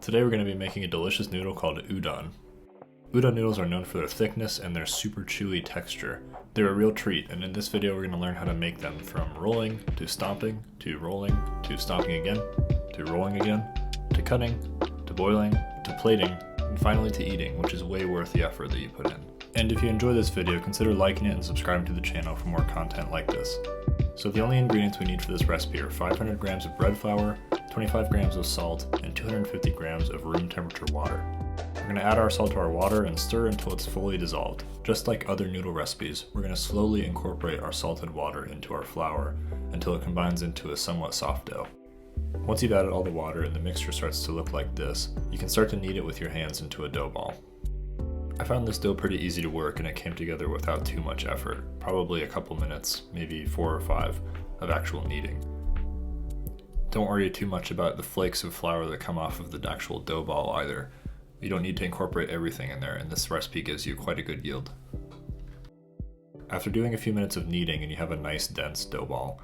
Today we're going to be making a delicious noodle called udon. Udon noodles are known for their thickness and their super chewy texture. They're a real treat, and in this video we're going to learn how to make them from rolling, to stomping, to rolling, to stomping again, to rolling again, to cutting, to boiling, to plating, and finally to eating, which is way worth the effort that you put in. And if you enjoy this video, consider liking it and subscribing to the channel for more content like this. So the only ingredients we need for this recipe are 500 grams of bread flour, 25 grams of salt, and 250 grams of room temperature water. We're going to add our salt to our water and stir until it's fully dissolved. Just like other noodle recipes, we're going to slowly incorporate our salted water into our flour until it combines into a somewhat soft dough. Once you've added all the water and the mixture starts to look like this, you can start to knead it with your hands into a dough ball. I found this dough pretty easy to work and it came together without too much effort, probably a couple minutes, maybe 4 or 5, of actual kneading. Don't worry too much about the flakes of flour that come off of the actual dough ball either. You don't need to incorporate everything in there, and this recipe gives you quite a good yield. After doing a few minutes of kneading and you have a nice dense dough ball,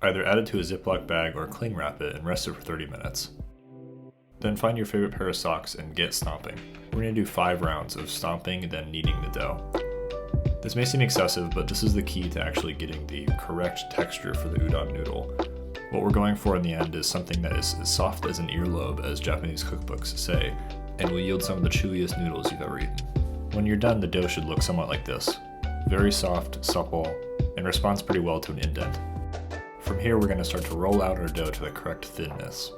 either add it to a Ziploc bag or cling wrap it and rest it for 30 minutes. Then find your favorite pair of socks and get stomping. We're going to do 5 rounds of stomping and then kneading the dough. This may seem excessive, but this is the key to actually getting the correct texture for the udon noodle. What we're going for in the end is something that is as soft as an earlobe, as Japanese cookbooks say, and will yield some of the chewiest noodles you've ever eaten. When you're done, the dough should look somewhat like this. Very soft, supple, and responds pretty well to an indent. From here, we're going to start to roll out our dough to the correct thinness.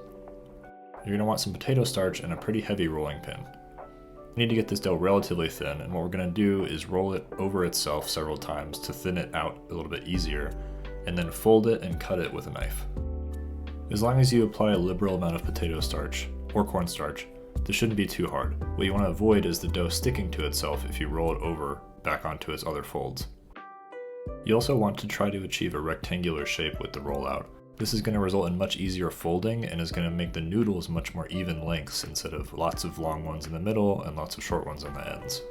You're going to want some potato starch and a pretty heavy rolling pin. You need to get this dough relatively thin, and what we're going to do is roll it over itself several times to thin it out a little bit easier, and then fold it and cut it with a knife. As long as you apply a liberal amount of potato starch, or cornstarch, this shouldn't be too hard. What you want to avoid is the dough sticking to itself if you roll it over back onto its other folds. You also want to try to achieve a rectangular shape with the rollout. This is going to result in much easier folding and is going to make the noodles much more even lengths instead of lots of long ones in the middle and lots of short ones on the ends.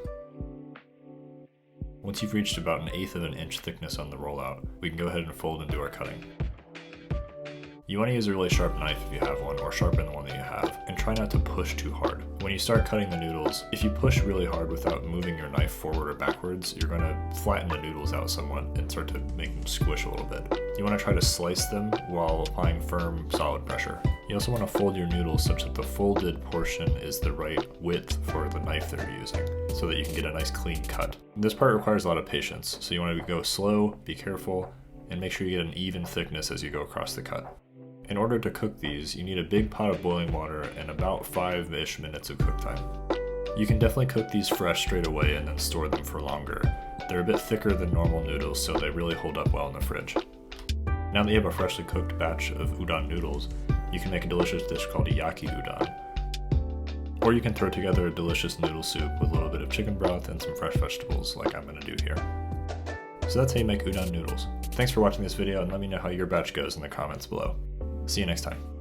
Once you've reached about 1/8 of an inch thickness on the rollout, we can go ahead and fold and do our cutting. You want to use a really sharp knife if you have one, or sharpen the one that you have, and try not to push too hard. When you start cutting the noodles, if you push really hard without moving your knife forward or backwards, you're going to flatten the noodles out somewhat and start to make them squish a little bit. You want to try to slice them while applying firm, solid pressure. You also want to fold your noodles such that the folded portion is the right width for the knife that you're using, so that you can get a nice clean cut. This part requires a lot of patience, so you want to go slow, be careful, and make sure you get an even thickness as you go across the cut. In order to cook these, you need a big pot of boiling water and about 5-ish minutes of cook time. You can definitely cook these fresh straight away and then store them for longer. They're a bit thicker than normal noodles, so they really hold up well in the fridge. Now that you have a freshly cooked batch of udon noodles, you can make a delicious dish called yaki udon. Or you can throw together a delicious noodle soup with a little bit of chicken broth and some fresh vegetables like I'm going to do here. So that's how you make udon noodles. Thanks for watching this video, and let me know how your batch goes in the comments below. See you next time.